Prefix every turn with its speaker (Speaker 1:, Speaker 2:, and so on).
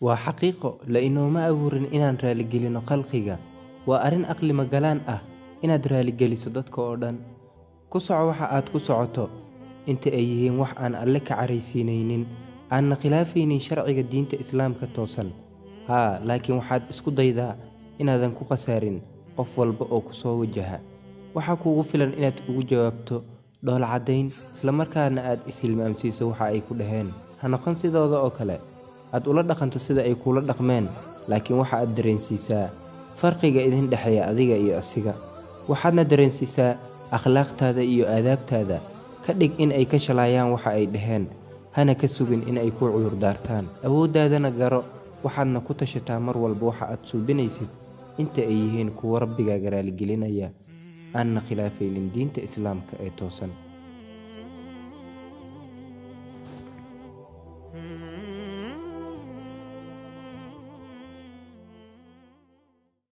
Speaker 1: وحقيقة لأنه ما أورن إن رالجلنا خلقيا وأرن أقل مجالان إن رالجلي صدتك أردن كسع وحقات كسعته أنت أيهم وح أن ألك عريسينين أن خلافين شرع الدين إسلام كتوصل لكن وحد اسكو ضيدا إن هذا كو خسارين قفل بأو كسو وجهها وحكو غفلا إن تقو جوابته دول عدين سلمركان آد إسهل مامسيسو وحا أي كدهين هنقن سيدودا أو كلا aad ula dhaqanto sida ay kula dhaqmeen laakiin waxa aad dareensiisaa farqiga idin dhaxeeya adiga iyo asiga waxaadna dareensiisaa akhlaaqtaada iyo aadaabtaada ka dhig in ay ka shalayaan waxa ay dhaheen hana ka sugin in ay ku cudur daartaan awooddaadana garo waxaadna ku tashataa mar walba waxa aad suubinaysid inta ay yihiin kuwa rabbigaaga raaligelinaya aanna khilaafaynin diinta islaamka ee toosan